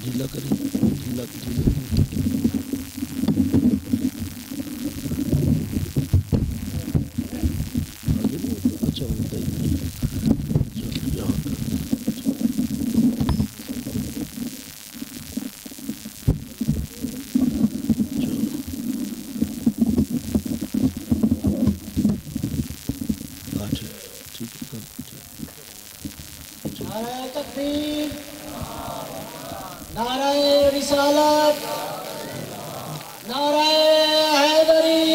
ڈھیلا کریں ڈھیلا اچھا ہوتا ہی یہاں نعرہ رسالت، نعرہ حیدری،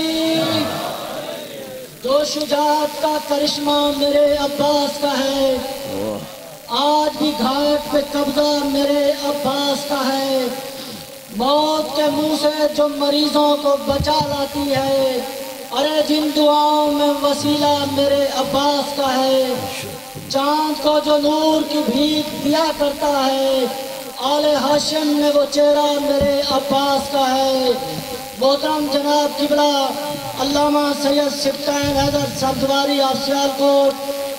جو شجاعت کا کرشمہ میرے عباس کا ہے، آج بھی گھاٹ پہ قبضہ میرے عباس کا ہے، موت کے منہ سے جو مریضوں کو بچا لاتی ہے، ارے جن دعاؤں میں وسیلہ میرے عباس کا ہے، چاند کو جو نور کی بھیک دیا کرتا ہے، آل ہاشم میں وہ چہرہ میرے عباس کا ہے۔ محترم جناب قبلہ علامہ سید سبطین حیدر سبزواری آف سیالکوٹ،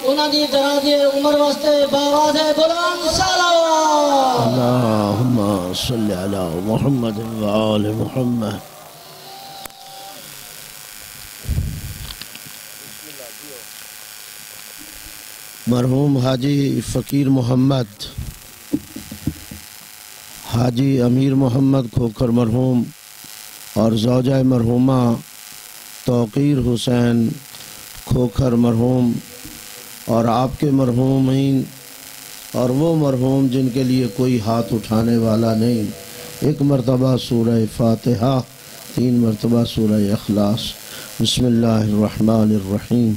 انہوں نے درازِ عمر واسطے باواز بلند صلوات۔ اللہم صلی علی محمد و آل محمد۔ مرحوم حاجی فقیر محمد، حاجی امیر محمد کھوکھر مرحوم اور زوجہ مرحومہ توقیر حسین کھوکھر مرحوم اور آپ کے مرحومین اور وہ مرحوم جن کے لیے کوئی ہاتھ اٹھانے والا نہیں، ایک مرتبہ سورہ فاتحہ، 3 مرتبہ سورہ اخلاص۔ بسم اللہ الرحمن الرحیم،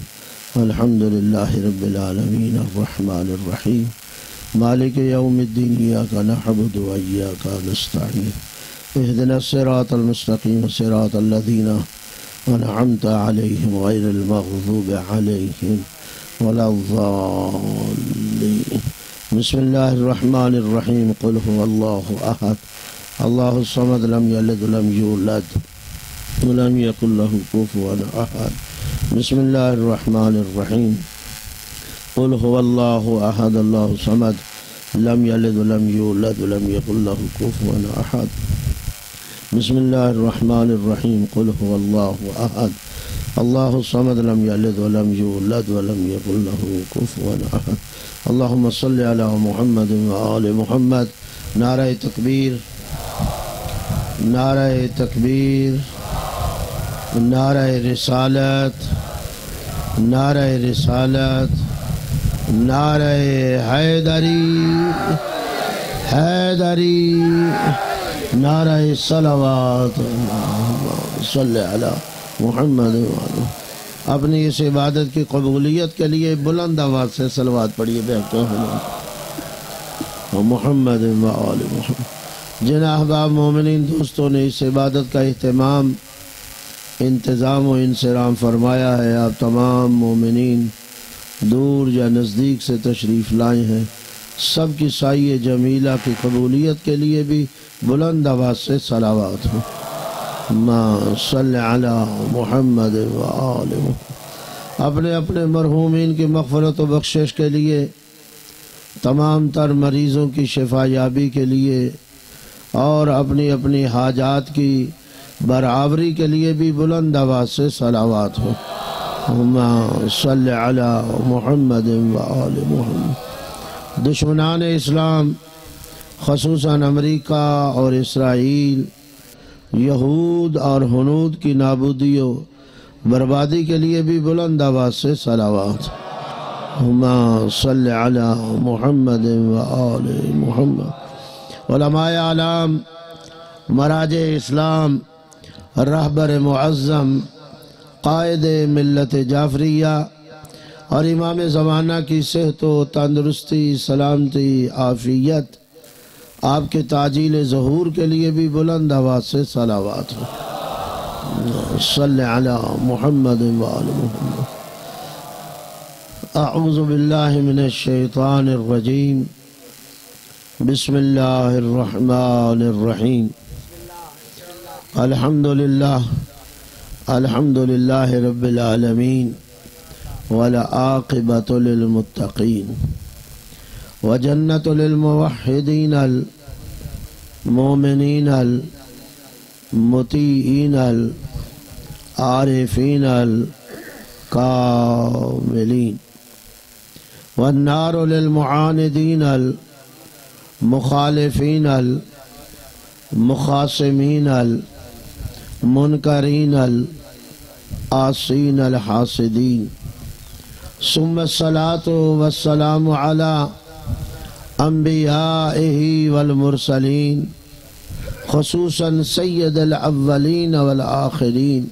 الحمدللہ رب العالمین الرحمن الرحیم مالک یوم الدین ایاک نعبد و ایاک نستعین اہدنا الصراط المستقیم صراط الذین انعمت علیہم غیر المغضوب علیہم ولا الضالین۔ بسم اللہ الرحمن الرحیم، قل هو اللہ احد اللہ الصمد لم یلد ولم یولد ولم یکن له کفوا احد۔ بسم اللہ الرحمن الرحیم، قل هو اللہ احد اللہ الصمد لم یلد ولم یولد ولم یکن له کفوا احد۔ بسم اللہ الرحمن الرحیم، قل هو اللہ احد اللہ الصمد لم یلد ولم یولد ولم یکن له کفوا احد۔ اللہم صلی علی محمد و آل محمد۔ نعرہ تکبیر، نعرہ تکبیر، نعرہ رسالت، نعرہ رسالت، نعرہ حیدری، حیدری، نعرہ صلوات، صلی علی محمد وآلہ۔ اپنی اس عبادت کی قبولیت کے لیے بلند آواز سے صلوات پڑھیے بہتے ہیں محمد وآل محمد۔ جن احباب مومنین دوستوں نے اس عبادت کا اہتمام، انتظام و انصرام فرمایا ہے، آپ تمام مومنین دور یا نزدیک سے تشریف لائے ہیں، سب کی سائے جمیلہ کی قبولیت کے لیے بھی بلند آواز سے صلوات ہوں۔ ما صلی علی محمد و آل محمد۔ اپنے اپنے مرحومین کی مغفرت و بخشش کے لیے، تمام تر مریضوں کی شفا یابی کے لیے اور اپنی اپنی حاجات کی برابری کے لیے بھی بلند آواز سے صلوات ہو۔ اللہم صلی علی محمد و آل محمد۔ دشمنان اسلام خصوصاً امریکہ اور اسرائیل، یہود اور ہنود کی نابودی و بربادی کے لیے بھی بلند آواز سے صلوات۔ اللہم صلی علی محمد و آل محمد۔ علماء اعلام، مراجع اسلام، رہبر معظم، قائد ملت جعفریہ اور امام زمانہ کی صحت و تندرستی، سلامتی، عافیت، آپ کے تعجیل ظہور کے لیے بھی بلند آواز سے صلوات ہو۔ صلی علی محمد و آل محمد۔ اعوذ باللہ من الشیطان الرجیم، بسم اللہ الرحمن الرحیم۔ الحمدللہ، الحمدللہ رب العالمین، والعاقبۃ للمتقین، وجنت للموحدین المؤمنين المطيعين العارفين الكاملين والنار للمعاندين المخالفين المخاصمين المنكرين العاصين الحاسدين ثم الصلاة والسلام على انبیائه والمرسلین خصوصا سید الاولین والآخرین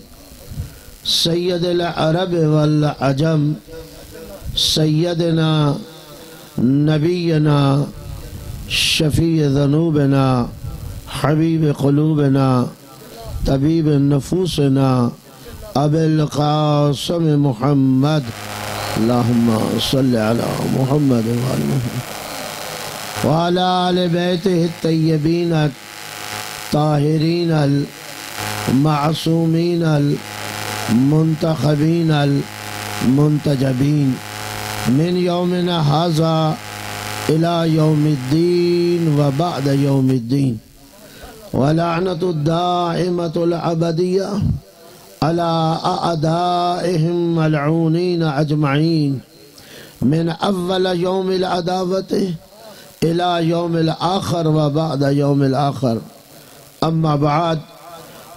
سید العرب والعجم سیدنا نبینا شفیع ذنوبنا حبیب قلوبنا طبیب نفوسنا ابی القاسم محمد اللہم صلی علی محمد وعلی محمد وعلى آل بیتہ الطیبین الطاہرین المعصومین المنتخبین المنتجبین من یومنا ھذا الى یوم الدین وبعد یوم الدین ولعنۃ الدائمۃ الابدیہ على اعدائهم ملعونین اجمعین من اول یوم العداوۃ إلى يوم الآخر وبعد يوم الآخر أما بعد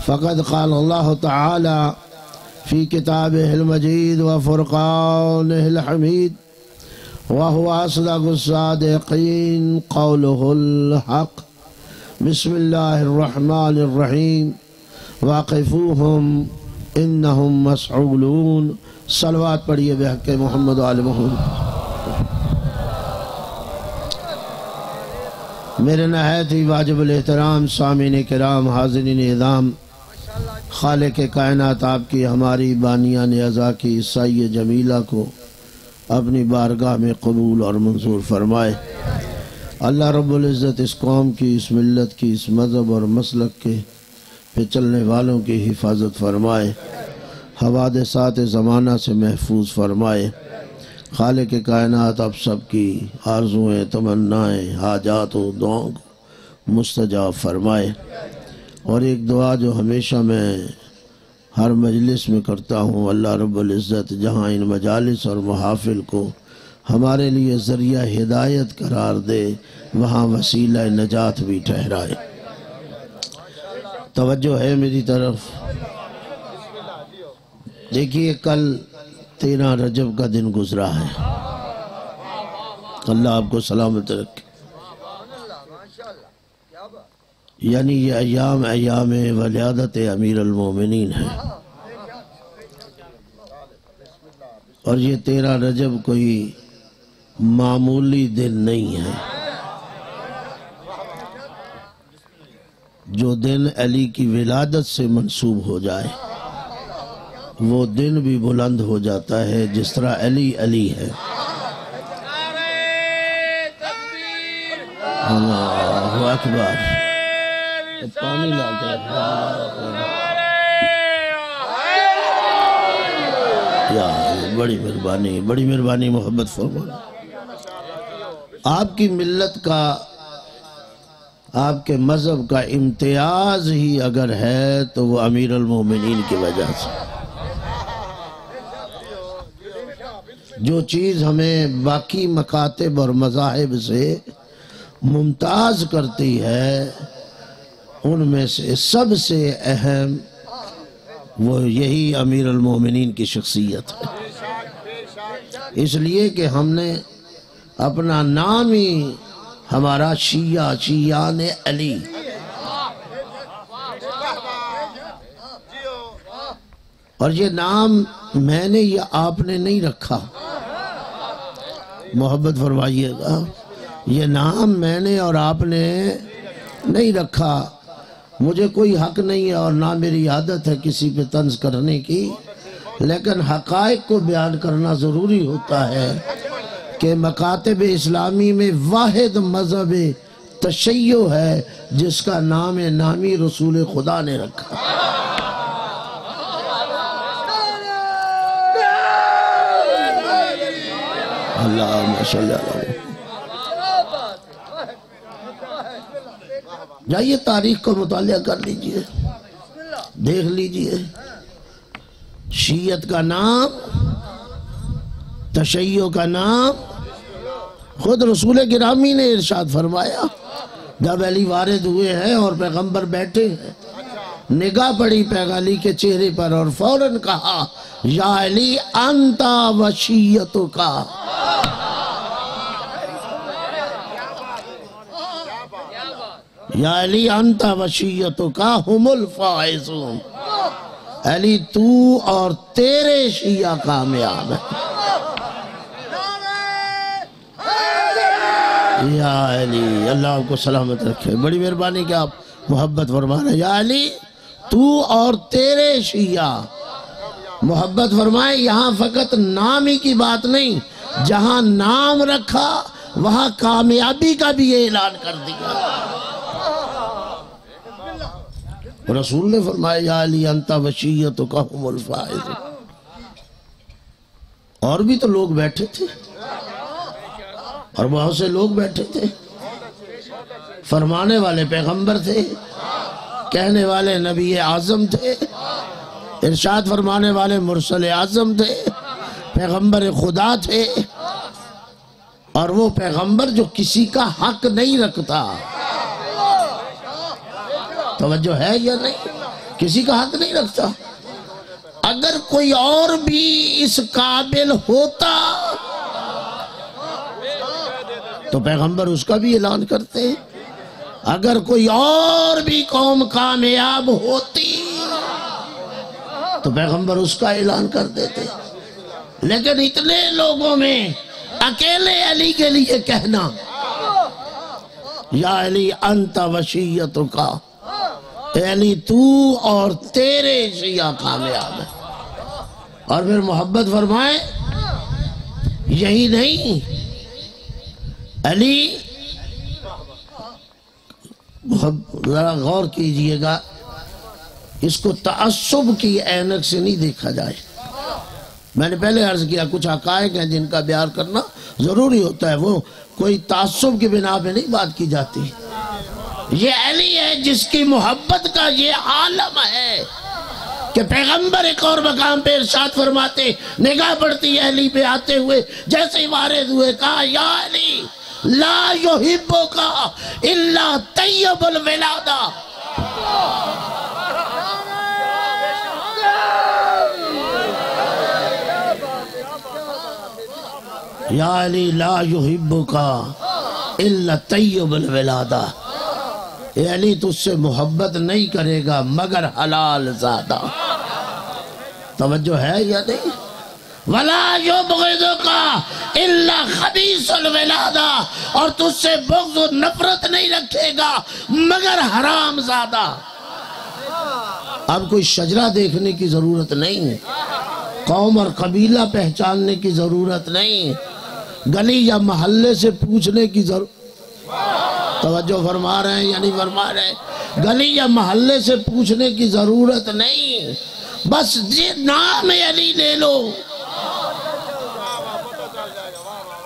فقد قال الله تعالى في كتابه المجيد وفرقانه الحميد وهو أصدق الصادقين قوله الحق بسم الله الرحمن الرحيم واقفوهم إنهم مسؤولون صلوات پڑھیے بحق محمد وآل محمد میرے نہایت ہی واجب الاحترام سامعین کرام حاضرین اعظام خالق کائنات آپ کی ہماری بانیان عزا کی سعی جمیلہ کو اپنی بارگاہ میں قبول اور منظور فرمائے۔ اللہ رب العزت اس قوم کی، اس ملت کی، اس مذہب اور مسلک کے پہ چلنے والوں کی حفاظت فرمائے، حوادثات زمانہ سے محفوظ فرمائے۔ خالق کائنات آپ سب کی آرزویں، تمنائیں، حاجات و دعاؤں کو مستجاب فرمائے۔ اور ایک دعا جو ہمیشہ میں ہر مجلس میں کرتا ہوں، اللہ رب العزت جہاں ان مجالس اور محافل کو ہمارے لیے ذریعہ ہدایت قرار دے، وہاں وسیلہ نجات بھی ٹھہرائے۔ توجہ ہے میری طرف؟ دیکھیے کل 13 رجب کا دن گزرا ہے، اللہ آپ کو سلامت رکھے۔ یعنی یہ ایام ولادت امیر المومنین ہے، اور یہ 13 رجب کوئی معمولی دن نہیں ہے۔ جو دن علی کی ولادت سے منسوب ہو جائے وہ دن بھی بلند ہو جاتا ہے، جس طرح علی علی ہے۔ اللہ اکبر، پانی لا کے یا بڑی مہربانی محبت فرمانا۔ آپ کی ملت کا، آپ کے مذہب کا امتیاز ہی اگر ہے تو وہ امیر المومنین کی وجہ سے۔ جو چیز ہمیں باقی مکاتب اور مذاہب سے ممتاز کرتی ہے ان میں سے سب سے اہم وہ یہی امیر المومنین کی شخصیت ہے۔ اس لیے کہ ہم نے اپنا نام ہی ہمارا شیعان علی، اور یہ نام میں نے یا آپ نے نہیں رکھا، محبت فرمائیے گا، یہ نام میں نے اور آپ نے نہیں رکھا۔ مجھے کوئی حق نہیں ہے اور نہ میری عادت ہے کسی پہ طنز کرنے کی، لیکن حقائق کو بیان کرنا ضروری ہوتا ہے کہ مکاتب اسلامی میں واحد مذہب تشیع ہے جس کا نام نامی رسول خدا نے رکھا۔ اللہم صلی اللہ علیہ وسلم۔ جائیے تاریخ کو مطالعہ کر لیجئے، دیکھ لیجئے، شیعت کا نام، تشیع کا نام خود رسول گرامی نے ارشاد فرمایا جب علی وارد ہوئے ہیں اور پیغمبر بیٹھے ہیں، نگاہ پڑی علی کے چہرے پر اور فوراً کہا یا علی انتا و شیعتک، یا علی انتا و شیعتک ہم الفائزون، علی تو اور تیرے شیعہ کامیاب ہیں۔ یا علی، اللہ آپ کو سلامت رکھے، بڑی مہربانی کہ آپ محبت فرما رہے ہیں۔ یا علی تو اور تیرے شیعہ، محبت فرمائے، یہاں فقط نام ہی کی بات نہیں، جہاں نام رکھا وہاں کامیابی کا بھی اعلان کر دیا۔ رسول نے فرمایا یا علی انت و شیعتک ہم الفائزون۔ اور بھی تو لوگ بیٹھے تھے، اور بہت سے لوگ بیٹھے تھے، فرمانے والے پیغمبر تھے، کہنے والے نبی اعظم تھے، ارشاد فرمانے والے مرسل اعظم تھے، پیغمبر خدا تھے، اور وہ پیغمبر جو کسی کا حق نہیں رکھتا، توجہ ہے یا نہیں، کسی کا حق نہیں رکھتا۔ اگر کوئی اور بھی اس قابل ہوتا تو پیغمبر اس کا بھی اعلان کرتے، اگر کوئی اور بھی قوم کامیاب ہوتی تو پیغمبر اس کا اعلان کر دیتے، لیکن اتنے لوگوں میں اکیلے علی کے لیے کہنا یا علی انت و شیعتک، اے علی تو اور تیرے شیعہ کامیاب ہیں۔ اور پھر محبت فرمائے یہی نہیں، علی ذرا غور کیجئے گا، اس کو تعصب کی عینک سے نہیں دیکھا جائے۔ میں نے پہلے عرض کیا کچھ حقائق ہیں جن کا بیان کرنا ضروری ہوتا ہے، وہ کوئی تعصب کی بنا پہ نہیں بات کی جاتی۔ یہ علی ہے جس کی محبت کا یہ عالم ہے کہ پیغمبر ایک اور مقام پہ ارشاد فرماتے، نگاہ پڑتی ہے علی پہ آتے ہوئے، جیسے ہی وارد ہوئے کہا یا علی لا یحبک الا طیب الولادہ، یا علی لا یحبک الا طیب الولادہ، اے علی تجھ سے محبت نہیں کرے گا مگر حلال زادہ۔ توجہ ہے یا نہیں؟ وَلَا يُبْغِضُكَ إِلَّا خَبِيثُ الْوِلَادَةِ، اور تجھ سے بغض و نفرت نہیں رکھے گا مگر حرام زادہ۔ اب کوئی شجرہ دیکھنے کی ضرورت نہیں، قوم اور قبیلہ پہچاننے کی ضرورت نہیں، گلی یا محلے سے پوچھنے کی ضرورت، توجہ فرما رہے ہیں یا نہیں فرما رہے، گلی یا محلے سے پوچھنے کی ضرورت نہیں، بس یہ نام علی لے لو،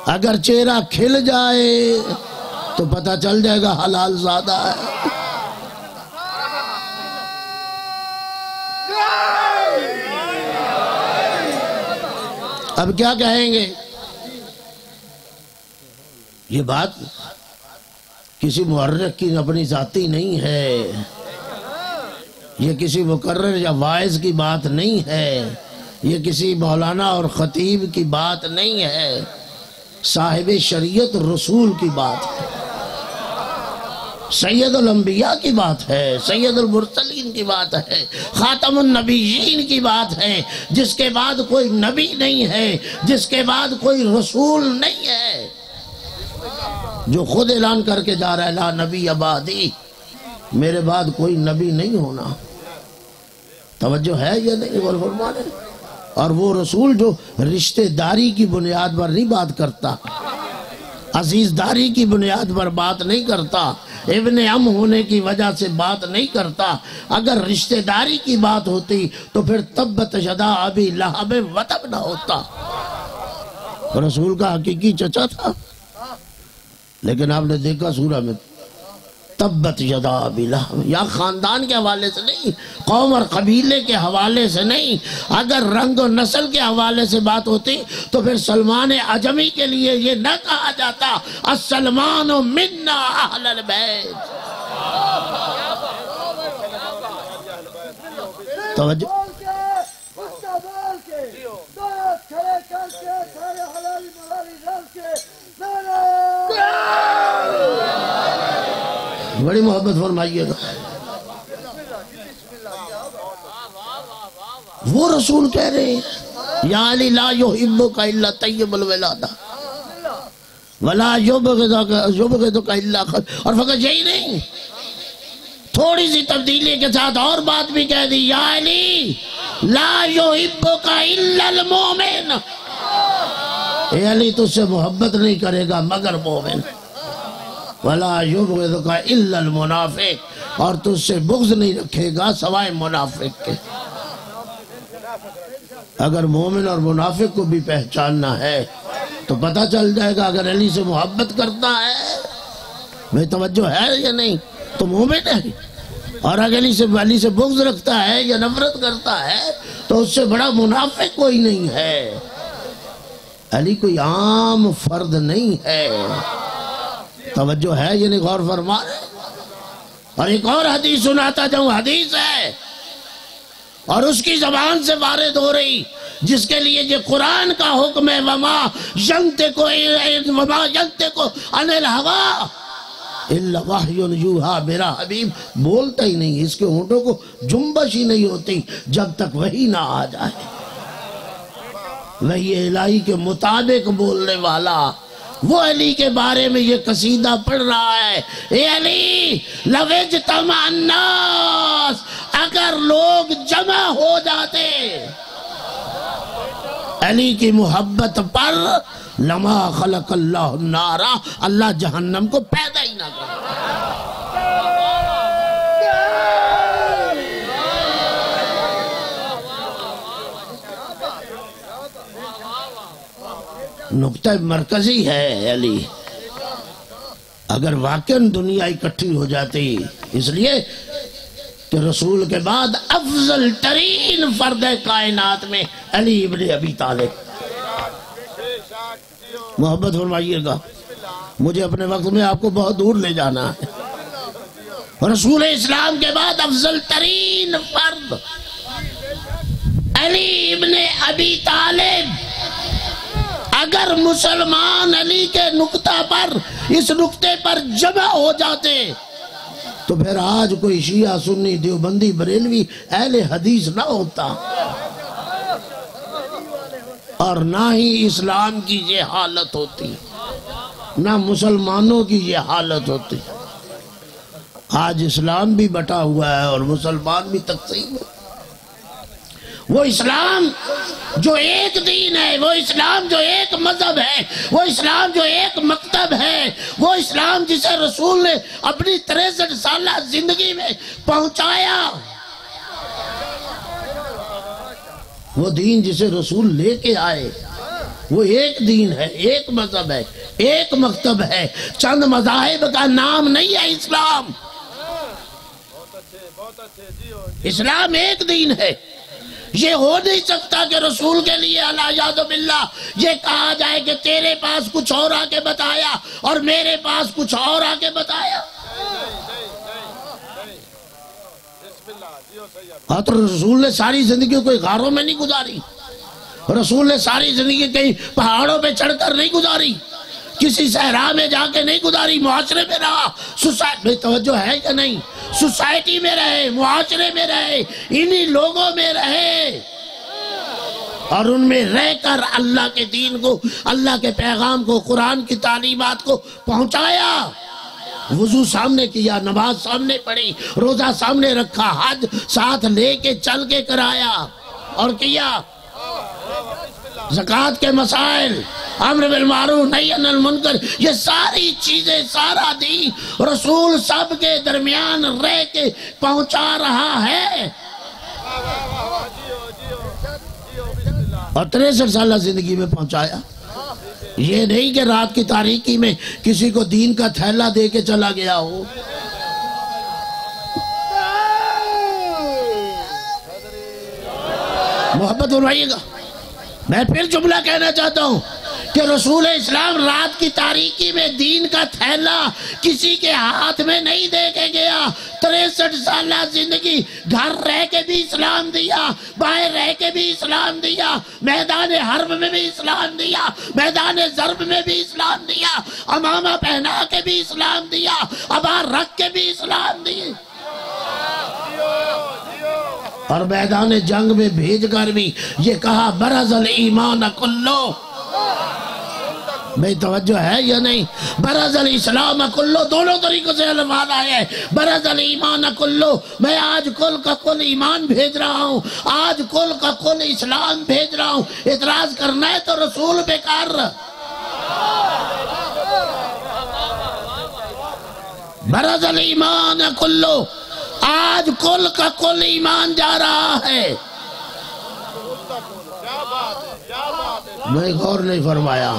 اگر چہرہ کھل جائے تو پتہ چل جائے گا حلال زادہ ہے۔ اب کیا کہیں گے؟ یہ بات کسی محرک کی اپنی ذاتی نہیں ہے، یہ کسی مقرر یا واعظ کی بات نہیں ہے، یہ کسی مولانا اور خطیب کی بات نہیں ہے، صاحب شریعت رسول کی بات ہے، سید الانبیاء کی بات ہے، سید المرسلین کی بات ہے، خاتم النبیین کی بات ہے، جس کے بعد کوئی نبی نہیں ہے، جس کے بعد کوئی رسول نہیں ہے، جو خود اعلان کر کے جا رہا ہے لا نبی بعدی، میرے بعد کوئی نبی نہیں ہونا۔ توجہ ہے یا نہیں فرمانے؟ اور وہ رسول جو رشتہ داری کی بنیاد پر نہیں بات کرتا، عزیز داری کی بنیاد پر بات نہیں کرتا، ابن ام ہونے کی وجہ سے بات نہیں کرتا، اگر رشتہ داری کی بات ہوتی تو پھر تبت یدا ابی لہب وتب نہ ہوتا۔ رسول کا حقیقی چچا تھا، لیکن آپ نے دیکھا سورہ میں تبت یدا ابی لہب، یا خاندان کے حوالے سے نہیں، قوم اور قبیلے کے حوالے سے نہیں، اگر رنگ و نسل کے حوالے سے بات ہوتی تو پھر سلمان عجمی کے لیے یہ نہ کہا جاتا السلمان منا اہل البیت۔ توجہ، بڑی محبت فرمائیے گا۔ وہ رسول کہہ رہے ہیں یا علی لا یحبک الا طیب الولادہ ولا یبغضک الا خبیث، اور فقط یہی نہیں، تھوڑی سی تبدیلی کے ساتھ اور بات بھی کہہ دی، یا علی لا یحبک الا المؤمن، اے علی تجھ سے محبت نہیں کرے گا مگر مومن، وَلَا يُبْغِضُكَ إِلَّا الْمُنَافِقِ، اور تجھ سے بغض نہیں رکھے گا سوائے منافق کے۔ اگر مومن اور منافق کو بھی پہچاننا ہے تو پتہ چل جائے گا، اگر علی سے محبت کرتا ہے، میں توجہ ہے یا نہیں، تو مومن ہے، اور اگر علی سے بغض رکھتا ہے یا نفرت کرتا ہے تو اس سے بڑا منافق کوئی نہیں ہے۔ علی کوئی عام فرد نہیں ہے، توجہ ہے یعنی غور فرما۔ اور ایک اور حدیث سناتا جو حدیث ہے اور اس کی زبان سے وارد ہو رہی، جس کے لیے یہ قرآن کا حکم ہے وما ینطق عن الہویٰ الا وحی یوحیٰ، میرا حبیب بولتا ہی نہیں، اس کے ہونٹوں کو جنبش ہی نہیں ہوتی جب تک وحی نہ آ جائے، وحی الہی کے مطابق بولنے والا۔ وہ علی کے بارے میں یہ قصیدہ پڑھ رہا ہے، اے علی لو اجتمع الناس، اگر لوگ جمع ہو جاتے علی کی محبت پر، لما خلق اللہ النار، اللہ جہنم کو پیدا ہی نہ کرتا۔ نقطہ مرکزی ہے علی، اگر واقعاً دنیا اکٹھی ہو جاتی، اس لیے کہ رسول کے بعد افضل ترین فرد کائنات میں علی ابن ابی طالب۔ محبت فرمائیے گا، مجھے اپنے وقت میں آپ کو بہت دور لے جانا ہے۔ رسول اسلام کے بعد افضل ترین فرد علی ابن ابی طالب۔ اگر مسلمان علی کے نقطہ پر، اس نقطے پر جمع ہو جاتے تو پھر آج کوئی شیعہ سنی دیوبندی بریلوی اہل حدیث نہ ہوتا، اور نہ ہی اسلام کی یہ حالت ہوتی، نہ مسلمانوں کی یہ حالت ہوتی۔ آج اسلام بھی بٹا ہوا ہے اور مسلمان بھی تقسیم ہے۔ وہ اسلام جو ایک دین ہے، وہ اسلام جو ایک مذہب ہے، وہ اسلام جو ایک مکتب ہے، وہ اسلام جسے رسول نے اپنی 63 سالہ زندگی میں پہنچایا، وہ دین جسے رسول لے کے آئے، وہ ایک دین ہے، ایک مذہب ہے، ایک مکتب ہے، چند مذاہب کا نام نہیں ہے اسلام۔ اسلام ایک دین ہے۔ یہ ہو نہیں سکتا کہ رسول کے لیے الیاذ باللہ یہ کہا جائے کہ تیرے پاس کچھ اور آ کے بتایا اور میرے پاس کچھ اور آ کے بتایا۔ اور تو رسول نے ساری زندگی کوئی غاروں میں نہیں گزاری، رسول نے ساری زندگی کہیں پہاڑوں پہ چڑھ کر نہیں گزاری، کسی صحرا میں جا کے نہیں گزاری، معاشرے میں رہا، میں توجہ ہے کہ نہیں، سوسائٹی میں رہے، معاشرے میں رہے، انہی لوگوں میں رہے، اور ان میں رہ کر اللہ کے دین کو، اللہ کے پیغام کو، قرآن کی تعلیمات کو پہنچایا۔ وضو سامنے کیا، نماز سامنے پڑھی، روزہ سامنے رکھا، حج ساتھ لے کے چل کے کرایا اور کیا، زکوٰۃ کے مسائل، امر بالمعروف نہی عن المنکر، یہ ساری چیزیں، سارا دین رسول سب کے درمیان رہ کے پہنچا رہا ہے، اور 63 سالہ زندگی میں پہنچایا۔ یہ نہیں کہ رات کی تاریکی میں کسی کو دین کا تھیلا دے کے چلا گیا ہو، محبت فرمائیے گا. میں پھر جملہ کہنا چاہتا ہوں کہ رسول اسلام رات کی تاریکی میں دین کا تھیلا کسی کے ہاتھ میں نہیں دے کے گیا. 63 سالہ زندگی گھر رہ کے بھی اسلام دیا, باہر رہ کے بھی اسلام دیا, میدان حرب میں بھی اسلام دیا, میدان ضرب میں بھی اسلام دیا, امامہ پہنا کے بھی اسلام دیا, ابا رکھ کے بھی اسلام دیا, اور میدان جنگ میں بھیج کر بھی یہ کہا برز الایمان کلو. بھئی توجہ ہے یا نہیں؟ برز الاسلام کلو, دونوں طریقوں سے الفاظ آئے ہیں. برز الایمان کلو, میں آج کل کا کل ایمان بھیج رہا ہوں, آج کل کا کل اسلام بھیج رہا ہوں. اعتراض کرنا ہے تو رسول بیکار. برز الایمان کلو, آج کل کا کل ایمان جا رہا ہے. میں غور نہیں فرمایا.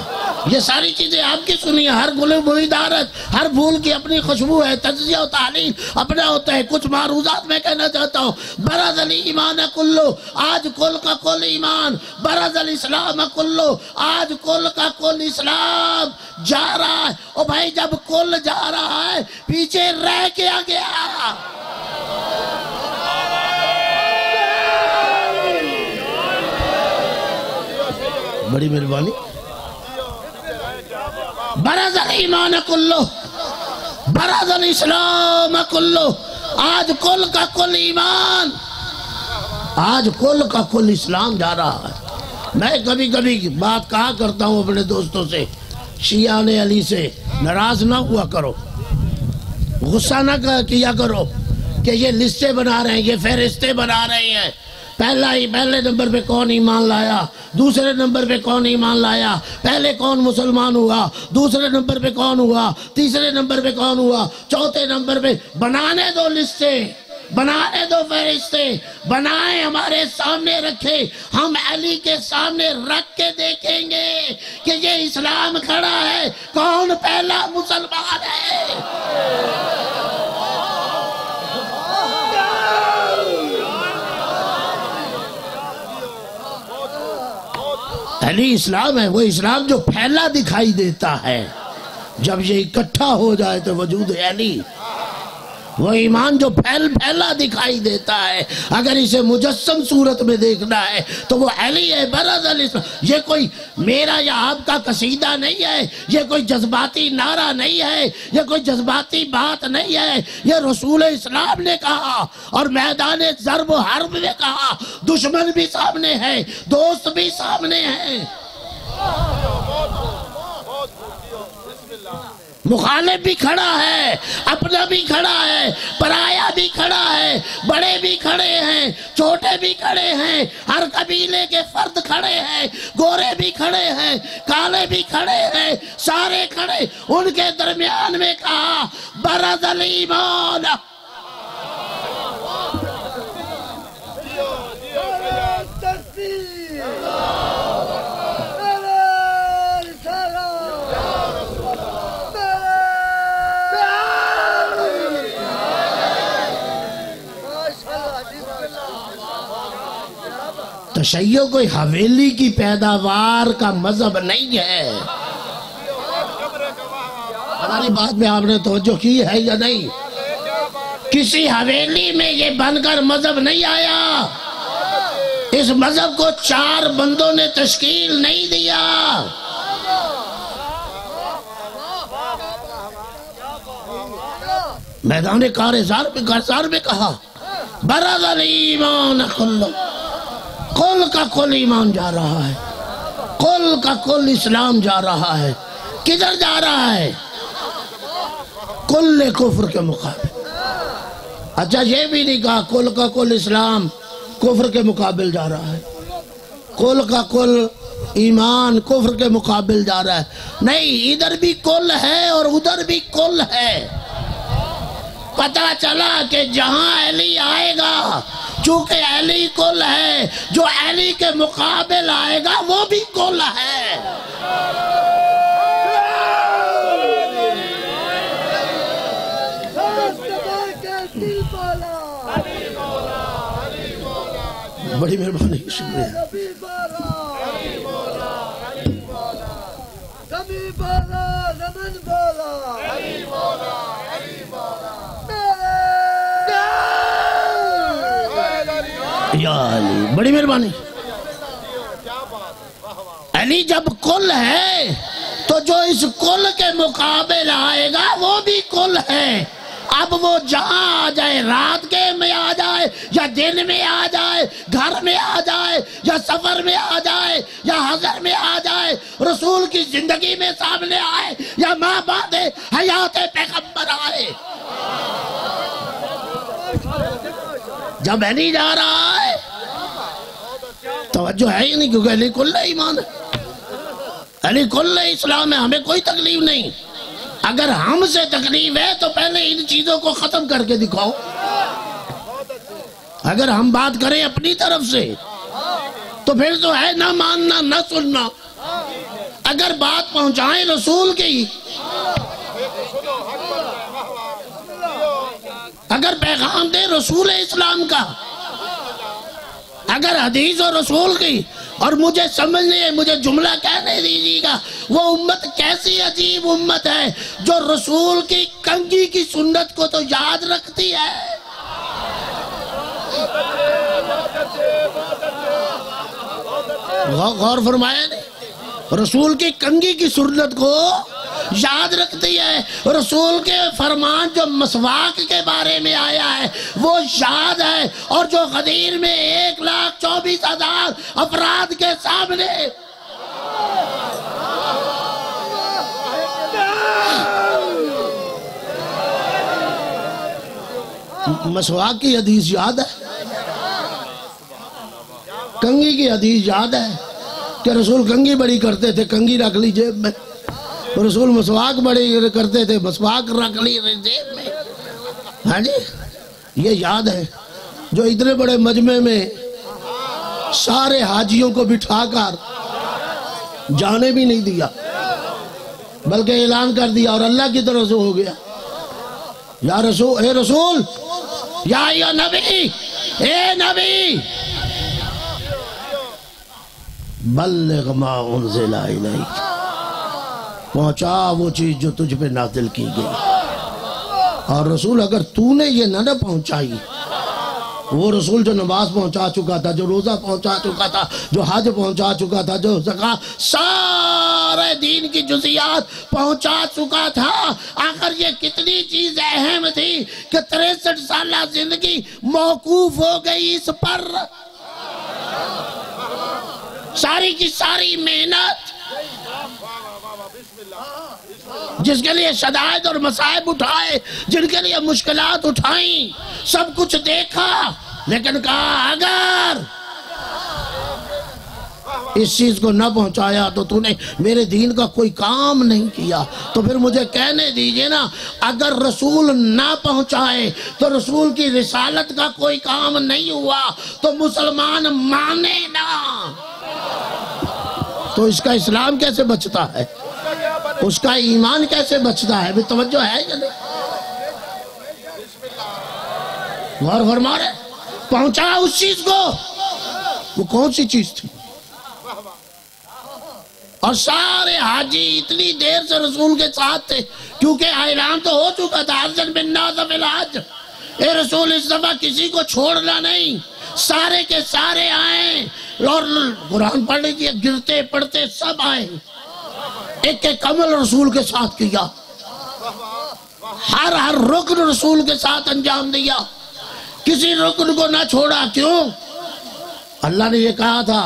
یہ ساری چیزیں آپ کی سنی ہیں. ہر گلے مریدارت, ہر پھول کی اپنی خوشبو ہے, تجزیہ و تعلیم اپنا ہوتا ہے. کچھ معروضات میں کہنا چاہتا ہوں. برز الایمان کلو, آج کل کا کل ایمان. برز الاسلام کلو, آج کل کا کل اسلام جا رہا ہے. اور بھائی جب کل جا رہا ہے پیچھے رہ کیا گیا؟ بڑی مہربانی. برز الایمان کلو, برز الاسلام کلو, آج کل کا کل ایمان, آج کل کا کل اسلام جا رہا ہے. میں کبھی کبھی بات کہا کرتا ہوں اپنے دوستوں سے, شیعان علی سے ناراض نہ ہوا کرو, غصہ نہ کیا کرو کہ یہ لسٹیں بنا رہے ہیں, یہ فہرستیں بنا رہے ہیں. پہلے نمبر پہ کون ایمان لایا, دوسرے نمبر پہ کون ایمان لایا, پہلے کون مسلمان ہوا, دوسرے نمبر پہ کون ہوا, تیسرے نمبر پہ کون ہوا, چوتھے نمبر پہ. بنانے دو لسٹیں, بنانے دو فہرستیں, بنائیں, ہمارے سامنے رکھیں. ہم علی کے سامنے رکھ کے دیکھیں گے کہ یہ اسلام کھڑا ہے, کون پہلا مسلمان ہے. علی اسلام ہے, وہ اسلام جو پھیلا دکھائی دیتا ہے. جب یہ اکٹھا ہو جائے تو وجود علی, وہ ایمان جو پھیلا دکھائی دیتا ہے. اگر اسے مجسم صورت میں دیکھنا ہے تو وہ علی ہے. برز الاسلام, یہ کوئی میرا یا آپ کا قصیدہ نہیں ہے, یہ کوئی جذباتی نعرہ نہیں ہے, یہ کوئی جذباتی بات نہیں ہے. یہ رسول اسلام نے کہا, اور میدان ضرب و حرب نے کہا. دشمن بھی سامنے ہے, دوست بھی سامنے ہے, مخالف بھی کھڑا ہے, اپنا بھی کھڑا ہے, پرایا بھی کھڑا ہے, بڑے بھی کھڑے ہیں, چھوٹے بھی کھڑے ہیں, ہر قبیلے کے فرد کھڑے ہیں, گورے بھی کھڑے ہیں, کالے بھی کھڑے ہیں, سارے کھڑے. ان کے درمیان میں کہا برز الایمان. تشیع کوئی حویلی کی پیداوار کا مذہب نہیں ہے. ہماری بات میں آپ نے توجہ کی ہے یا نہیں؟ کسی حویلی میں یہ بن کر مذہب نہیں آیا. اس مذہب کو 4 بندوں نے تشکیل نہیں دیا. میدان کارزار میں کہا برز الایمان کلو, کل کا کل ایمان جا رہا ہے, کل کا کل اسلام جا رہا ہے. کدھر جا رہا ہے؟ کل کفر کے مقابل. اچھا یہ بھی نہیں کہا کل کا کل اسلام کفر کے مقابل جا رہا ہے, کل کا کل ایمان کفر کے مقابل جا رہا ہے. نہیں, ادھر بھی کل ہے اور ادھر بھی کل ہے. پتہ چلا کہ جہاں علی آئے گا, چونکہ علی کل ہے, جو علی کے مقابل آئے گا وہ بھی کل ہے. بڑی مہربانی، شکریہ۔ یا علی، بڑی مہربانی۔ علی جب کل ہے تو جو اس کل کے مقابل آئے گا وہ بھی کل ہے۔ اب وہ جہاں آ جائے، رات کے میں آ جائے یا دن میں آ جائے، گھر میں آ جائے یا سفر میں آ جائے یا حضر میں آ جائے، رسول کی زندگی میں سامنے آئے یا ماں بعد حیات پیغمبر آئے، جب علی جا رہا ہے توجہ ہے ہی نہیں، کیونکہ علی کل ایمان ہے، علی کل اسلام ہے، ہمیں کوئی تکلیف نہیں۔ اگر ہم سے تکلیف ہے تو پہلے ان چیزوں کو ختم کر کے دکھاؤ۔ اگر ہم بات کریں اپنی طرف سے تو پھر تو ہے نہ ماننا نہ سننا۔ اگر بات پہنچائیں رسول کی، اگر پیغام دے رسول اسلام کا، اگر حدیث اور رسول کی، اور مجھے سمجھنے ہے، مجھے جملہ کہنے دیجیے گا، وہ امت کیسی عجیب امت ہے جو رسول کی کنگھی کی سنت کو تو یاد رکھتی ہے۔ غور فرمایا نہیں، رسول کی کنگھی کی سنت کو یاد رکھتی ہے، رسول کے فرمان جو مسواک کے بارے میں آیا ہے وہ یاد ہے، اور جو غدیر میں 1,24,000 افراد کے سامنے مسواک کی حدیث یاد ہے، کنگھی کی حدیث یاد ہے کہ رسول کنگھی بڑی کرتے تھے، کنگھی رکھ لی جیب میں، رسول مسواک بڑی کرتے تھے، مسواک رکھ لی جیب میں۔ ہاں جی، یہ یاد ہے۔ جو اتنے بڑے مجمع میں سارے حاجیوں کو بٹھا کر جانے بھی نہیں دیا، بلکہ اعلان کر دیا اور اللہ کی طرف سے ہو گیا، یا رسول، اے رسول، یا نبی، اے نبی، بلغ ما انزل الیک، پہنچا وہ چیز جو تجھ پہ نازل کی گئی۔ اور رسول اگر تو نے یہ نہ پہنچائی، وہ رسول جو نماز پہنچا چکا تھا، جو روزہ پہنچا چکا تھا، جو حج پہنچا چکا تھا، جو زکوٰۃ، سارے دین کی جزیات پہنچا چکا تھا، آخر یہ کتنی چیز اہم تھی کہ 63 سالہ زندگی موقوف ہو گئی اس پر۔ ساری کی ساری محنت جس کے لیے شدائد اور مصائب اٹھائے، جن کے لیے مشکلات اٹھائیں، سب کچھ دیکھا، لیکن کہا اگر اس چیز کو نہ پہنچایا تو تو نے میرے دین کا کوئی کام نہیں کیا۔ تو پھر مجھے کہنے دیجئے نا، اگر رسول نہ پہنچائے تو رسول کی رسالت کا کوئی کام نہیں ہوا تو مسلمان مانے نا، تو اس کا اسلام کیسے بچتا ہے، اس کا ایمان کیسے بچتا ہے؟ بھی توجہ ہے یا نہیں؟ غور فرما رہے، پہنچا اس چیز کو، وہ کون سی چیز تھی؟ اور سارے حاجی اتنی دیر سے رسول کے ساتھ تھے، کیونکہ اعلان تو ہو چکا تھا، ارجن بن ناظف الحج، اے رسول اس دفعہ کسی کو چھوڑنا نہیں، سارے کے سارے آئیں، اور قرآن پڑھ لیجیے، گرتے پڑھتے سب آئیں، ایک ایک عمل رسول کے ساتھ کیا، ہر رکن رسول کے ساتھ انجام دیا، کسی رکن کو نہ چھوڑا۔ کیوں؟ اللہ نے یہ کہا تھا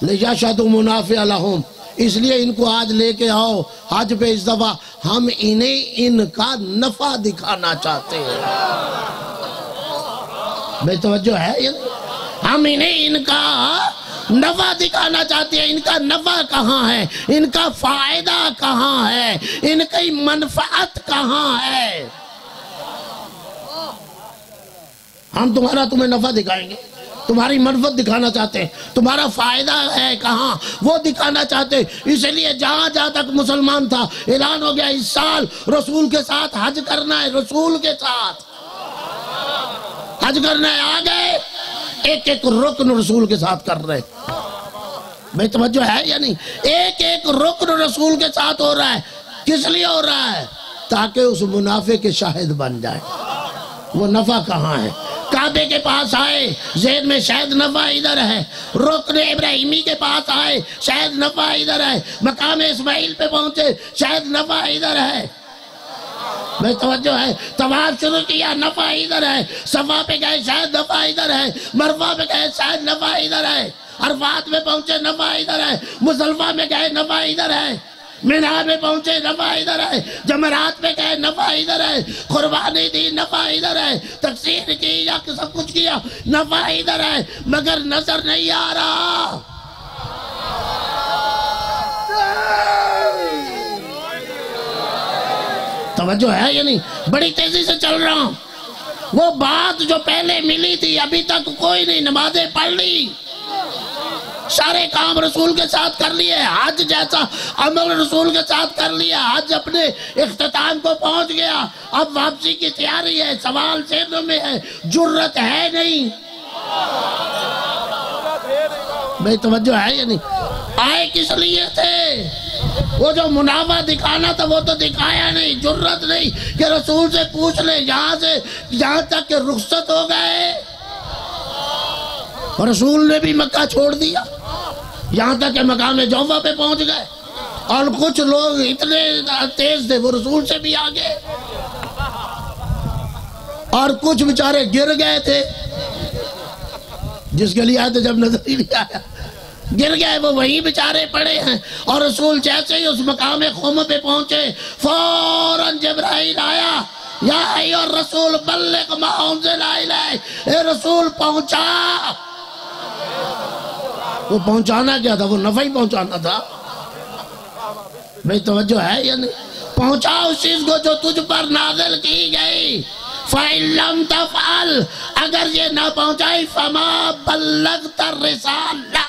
لِيَشْهَدُوا مُنَافِعَ لَهُمْ، اس لیے ان کو آج لے کے آؤ حج پہ، اس دفعہ ہم انہیں ان کا نفع دکھانا چاہتے ہیں۔ بے توجہ ہے، ہم انہیں ان کا نفع دکھانا چاہتے ہیں۔ ان کا نفع کہاں ہے؟ ان کا فائدہ کہاں ہے؟ ان کی منفعت کہاں ہے؟ ہم تمہیں نفع دکھائیں گے، تمہاری منفعت دکھانا چاہتے ہیں، تمہارا فائدہ ہے کہاں وہ دکھانا چاہتے ہیں۔ اس لیے جہاں جہاں تک مسلمان تھا اعلان ہو گیا اس سال رسول کے ساتھ حج کرنا ہے، رسول کے ساتھ حج کرنا ہے۔ آ گئے ایک ایک رکن رسول کے ساتھ کر رہے. بھئی توجہ ہے یا نہیں؟ ایک ایک رکن رسول کے ساتھ ہو رہا ہے. کس لیے ہو رہا ہے؟ تاکہ اس منافع کے شاہد بن جائے. وہ نفع کہاں ہے؟ کعبے کے پاس آئے، ذہن میں شاید نفع ادھر ہے. رکن ابراہیمی کے پاس آئے، شاید نفع ادھر ہے. مقام اسماعیل پہ پہنچے، شاید نفع ادھر ہے. میں توجہ ہے. طواف شروع کیا، نفع ادھر ہے. صفا پہ گئے، شاید نفع ادھر ہے. مروہ پہ گئے، شاید نفع ادھر ہے. عرفات میں پہنچے، نفع ادھر ہے. مزدلفہ میں گئے، نفع ادھر ہے. منی میں پہنچے، نفع ادھر ہے. جمرات میں گئے، نفع ادھر ہے. قربانی دی، نفع ادھر ہے. تقسیم کی یا سب کچھ کیا، نفع ادھر ہے. مگر نظر نہیں آ رہا. توجہ ہے یا نہیں؟ بڑی تیزی سے چل رہا ہوں. وہ بات جو پہلے ملی تھی ابھی تک کوئی نہیں. نمازیں پڑھ لی، سارے کام رسول کے ساتھ کر لیے، حج جیسا عمل رسول کے ساتھ کر لیا. حج اپنے اختتام کو پہنچ گیا، اب واپسی کی تیاری ہے. سوال ذہنوں میں ہے، جرت ہے نہیں. بھئی توجہ ہے یا نہیں؟ آئے کس لیے تھے؟ وہ جو منافع دکھانا تھا وہ تو دکھایا نہیں. جرت نہیں کہ رسول سے پوچھ لیں. یہاں تک کہ رخصت ہو گئے، رسول نے بھی مکہ چھوڑ دیا. یہاں تک کہ مقام جوفہ پہ پہنچ گئے. اور کچھ لوگ اتنے تیز تھے وہ رسول سے بھی آگے، اور کچھ بیچارے گر گئے تھے جس کے لیے آئے تھے جب نظر ہی نہیں آیا. گر گئے، وہ وہیں بیچارے پڑے ہیں. اور رسول جیسے ہی اس مقام خم پہ پہنچے، فوراً جبرائیل آیا. یا ایھا الرسول بلغ ما انزل الیک، اے رسول پہنچا. وہ پہنچانا کیا تھا؟ وہ نفع ہی پہنچانا تھا. بھئی توجہ ہے یا نہیں؟ پہنچا اس چیز کو جو تجھ پر نازل کی گئی. فَإِن لَمْ تَفْعَلْ، اگر یہ نہ پہنچائی، فَمَا بَلَّغْتَ الرِّسَالَةَ،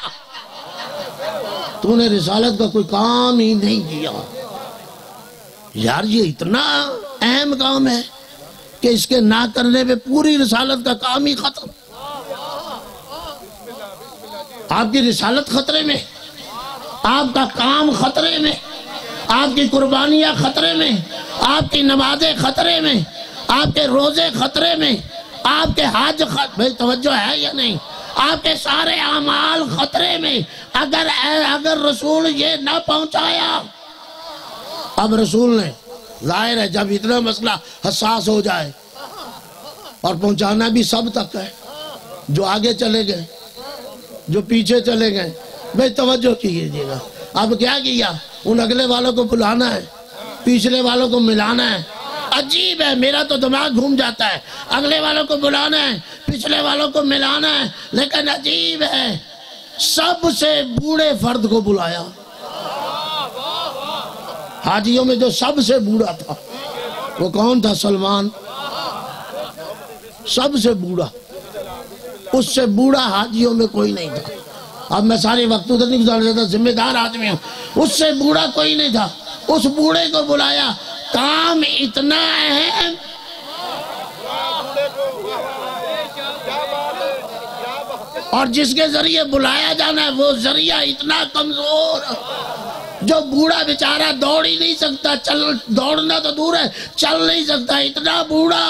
تو نے رسالت کا کوئی کام ہی نہیں کیا. یار یہ اتنا اہم کام ہے کہ اس کے نہ کرنے پہ پوری رسالت کا کام ہی ختم. آپ کی رسالت خطرے میں، آپ کا کام خطرے میں، آپ کی قربانیاں خطرے میں، آپ کی نمازیں خطرے میں، آپ کے روزے خطرے میں، آپ کے حج بھئی توجہ ہے یا نہیں؟ آپ کے سارے اعمال خطرے میں. اگر رسول یہ نہ پہنچایا. اب رسول نے، ظاہر ہے جب اتنا مسئلہ حساس ہو جائے، اور پہنچانا بھی سب تک ہے، جو آگے چلے گئے، جو پیچھے چلے گئے. بھئی توجہ کیجئے گا. اب کیا کیا؟ ان اگلے والوں کو بلانا ہے، پچھلے والوں کو ملانا ہے. عجیب ہے، میرا تو دماغ گھوم جاتا ہے. اگلے والوں کو بلانا ہے، پچھلے والوں کو ملانا ہے. لیکن عجیب ہے، سب سے بوڑھے فرد کو بلایا. حاجیوں میں جو سب سے بوڑھا تھا وہ کون تھا؟ سلمان. سب سے بوڑھا، اس سے بوڑھا حاجیوں میں کوئی نہیں تھا. اب میں سارے وقت ادھر نہیں گزار دیتا، ذمہ دار آدمی ہوں. اس سے بوڑھا کوئی نہیں تھا. اس بوڑھے کو بلایا. کام اتنا اہم، اور جس کے ذریعے بلایا جانا ہے وہ ذریعہ اتنا کمزور، جو بوڑھا بیچارہ دوڑ ہی نہیں سکتا. دوڑنا تو دور ہے، چل نہیں سکتا، اتنا بوڑھا.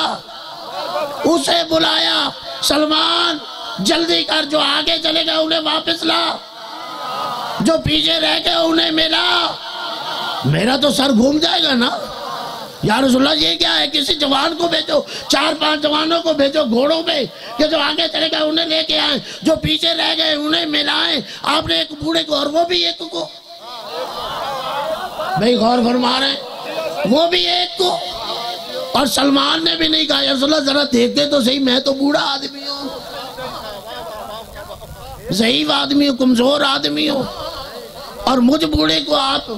اسے بلایا. سلمان جلدی کر، جو آگے چلے گئے انہیں واپس لا، جو پیچھے رہ گئے انہیں ملا. میرا تو سر گھوم جائے گا نا. یا رسول اللہ یہ کیا ہے؟ کسی جوان کو بھیجو، 4-5 جوانوں کو بھیجو گھوڑوں پہ، کہ جو آگے چلے گئے انہیں لے کے آئیں، جو پیچھے رہ گئے انہیں ملائیں. آپ نے ایک بوڑھے کو، اور وہ بھی ایک کو. بھئی غور فرما رہے ہیں، وہ بھی ایک کو. اور سلمان نے بھی نہیں کہا یا رسول اللہ ذرا دیکھتے تو صحیح، میں تو بوڑھا آدمی ہوں، ضعیف آدمی ہوں، کمزور آدمی ہوں، اور مجھ بوڑھے کو آپ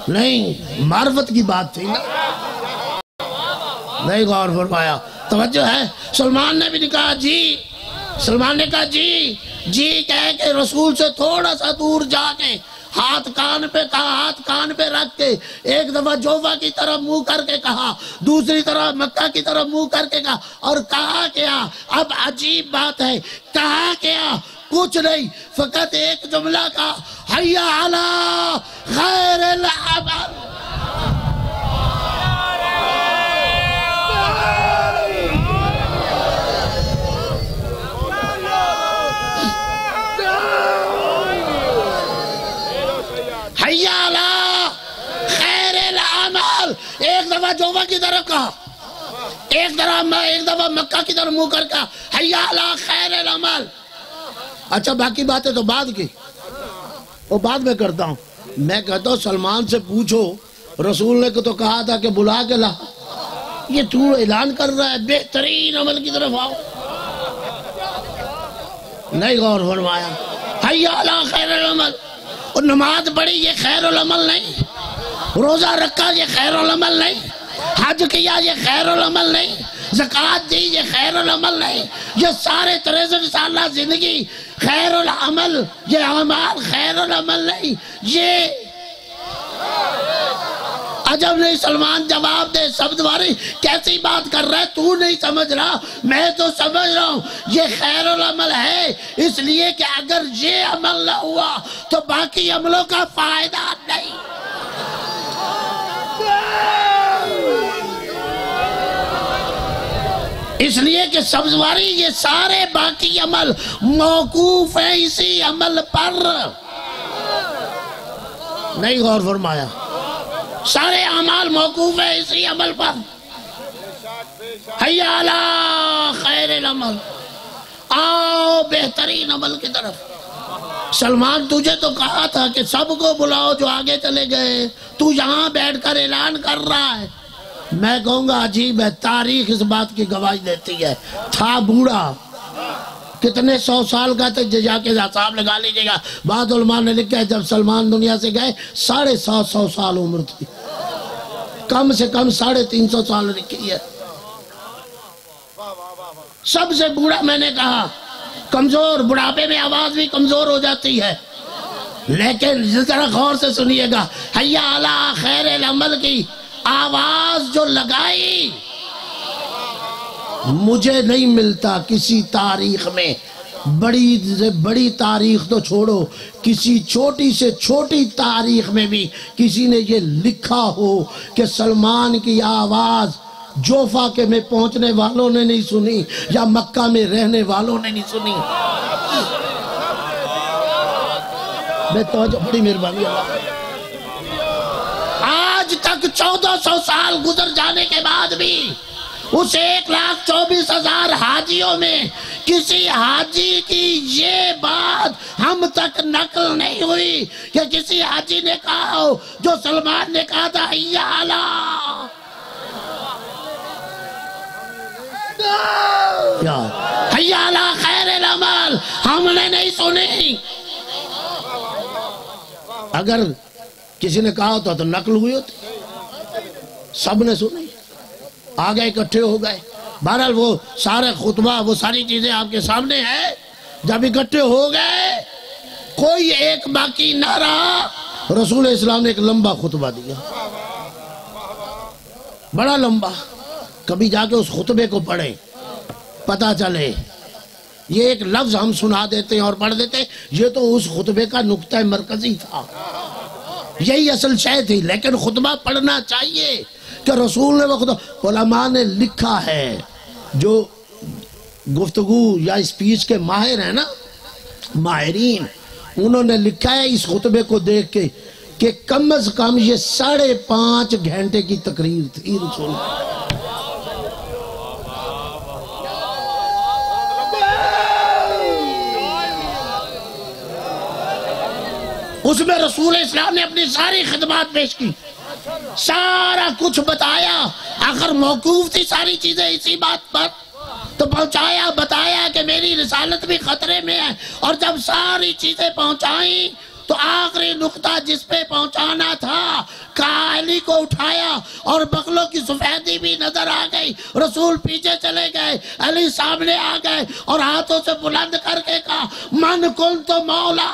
نہیں. معرفت کی بات تھی نا. نہیں غور فرمایا. توجہ ہے. سلمان نے بھی نہیں کہا جی. سلمان نے کہا جی کہہ کے رسول سے تھوڑا سا دور جا کے ہاتھ کان پہ کہا، ہاتھ کان پہ رکھ کے ایک دفعہ جوفا کی طرف منہ کر کے کہا، دوسری طرف مکہ کی طرف منہ کر کے کہا، اور کہا کیا؟ اب عجیب بات ہے، کہا کیا؟ کچھ نہیں، فقط ایک جملہ کا، حی علی خیر العمل۔ حی علی خیر العمل، ایک دفعہ جوفا کی طرف کہا، ایک دفعہ مکہ کی طرف منہ کر کہا، حی علی خیر العمل۔ اچھا باقی باتیں تو بعد کی، وہ بعد میں کرتا ہوں۔ میں کہتا ہوں سلمان سے پوچھو، رسول نے تو کہا تھا کہ بلا کے لا، یہ تو اعلان کر رہا ہے بہترین عمل کی طرف آؤ، نہیں غور فرمایا۔ حی علی خیر العمل، اور نماز پڑھی یہ خیر العمل نہیں، روزہ رکھا یہ خیر العمل نہیں، حج کیا یہ خیر العمل نہیں، زکوٰۃ دی یہ خیر العمل نہیں، یہ سارے 63 سالہ زندگی خیر العمل، یہ اعمال خیر العمل نہیں، یہ عجب نہیں۔ سلمان جواب دے، سب دواری کیسی بات کر رہا ہے، تو نہیں سمجھ رہا، میں تو سمجھ رہا ہوں، یہ خیر العمل ہے اس لیے کہ اگر یہ عمل نہ ہوا تو باقی عملوں کا فائدہ نہیں۔ اس لیے کہ سبزواری یہ سارے باقی عمل موقوف ہیں اسی عمل پر، نہیں غور فرمایا، سارے اعمال موقوف ہیں اسی عمل پر۔ حی علی خیر العمل، آؤ بہترین عمل کی طرف۔ سلمان تجھے تو کہا تھا کہ سب کو بلاؤ جو آگے چلے گئے، تو یہاں بیٹھ کر اعلان کر رہا ہے۔ میں کہوں گا عجیب ہے، تاریخ اس بات کی گواہی دیتی ہے، تھا بوڑھا، کتنے 100 سال کا تھا، جا کے حساب لگا لیجئے گا۔ بعض علماء نے لکھا ہے جب سلمان دنیا سے گئے 750 سال عمر تھی، کم سے کم 350 سال لکھی ہے۔ سب سے بوڑھا میں نے کہا، کمزور، بڑھاپے میں آواز بھی کمزور ہو جاتی ہے، لیکن ذرا غور سے سنیے گا، حی علی خیر العمل کی آواز جو لگائی، مجھے نہیں ملتا کسی تاریخ میں، بڑی سے بڑی تاریخ تو چھوڑو، کسی چھوٹی سے چھوٹی تاریخ میں بھی کسی نے یہ لکھا ہو کہ سلمان کی آواز جوفا کے میں پہنچنے والوں نے نہیں سنی یا مکہ میں رہنے والوں نے نہیں سنی۔ میں توجہ، بڑی مہربانی اللہ۔ آج تک 1400 سال گزر جانے کے بعد بھی اس 1,24,000 حاجیوں میں کسی حاجی کی یہ بات ہم تک نقل نہیں ہوئی کہ کسی حاجی نے کہا ہو جو سلمان نے کہا تھا، حی علی حی علی خیر العمل، ہم نے نہیں سنی۔ اگر کسی نے کہا ہوتا تو نقل ہوئی ہوتی، سب نے سنی، آگے اکٹھے ہو گئے۔ بہرحال وہ سارے خطبہ، وہ ساری چیزیں آپ کے سامنے ہیں۔ جب اکٹھے ہو گئے کوئی ایک باقی نہ رہا، رسول اسلام نے ایک لمبا خطبہ دیا، بڑا لمبا۔ کبھی جا کے اس خطبے کو پڑھیں، پتہ چلے۔ یہ ایک لفظ ہم سنا دیتے ہیں اور پڑھ دیتے ہیں، یہ تو اس خطبے کا نقطہ مرکزی تھا، یہی اصل شے تھی، لیکن خطبہ پڑھنا چاہیے کہ رسول نے وہ خطبہ، علماء نے لکھا ہے، جو گفتگو یا اسپیچ کے ماہر ہیں نا، ماہرین، انہوں نے لکھا ہے اس خطبے کو دیکھ کے کہ کم از کم یہ 5.5 گھنٹے کی تقریر تھی رسول۔ اس میں رسول اسلام نے اپنی ساری خدمات پیش کی، سارا کچھ بتایا، آخر موقوف تھی ساری چیزیں اسی بات پر، تو پہنچایا، بتایا کہ میری رسالت بھی خطرے میں ہے، اور جب ساری چیزیں پہنچائیں تو آخری نقطہ جس پہ پہنچانا تھا، علی کو اٹھایا اور بغلوں کی سفیدی بھی نظر آ گئی، رسول پیچھے چلے گئے، علی سامنے آ گئے اور ہاتھوں سے بلند کر کے کہا، من کنت مولا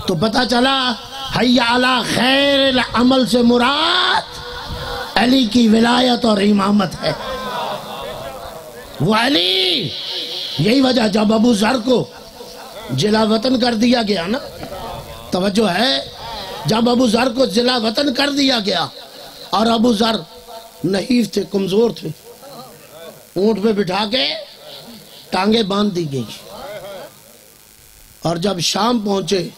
تو پتہ چلا حی علی خیر العمل سے مراد علی کی ولایت اور امامت ہے. وہ علی، یہی وجہ جب ابو ذر کو جلا وطن کر دیا گیا نا، توجہ ہے، جب ابو ذر کو جلا وطن کر دیا گیا اور ابو ذر نحیف تھے، کمزور تھے، اونٹ پہ بٹھا کے ٹانگیں باندھ دی گئی. اور جب شام پہنچے،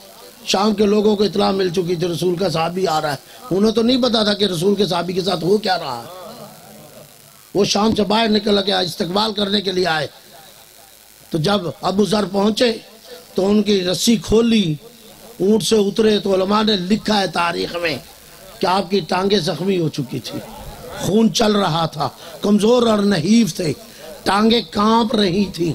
شام کے لوگوں کو اطلاع مل چکی تھی رسول کا صحابی آ رہا ہے. انہوں تو نہیں پتا تھا کہ رسول کے صحابی کے ساتھ ہو کیا رہا ہے. وہ شام سے باہر نکل گیا، استقبال کرنے کے لیے آئے. تو جب ابو ذر پہنچے تو ان کی رسی کھولی، اونٹ سے اترے تو علماء نے لکھا ہے تاریخ میں کہ آپ کی ٹانگیں زخمی ہو چکی تھی، خون چل رہا تھا، کمزور اور نحیف تھے، ٹانگیں کانپ رہی تھی.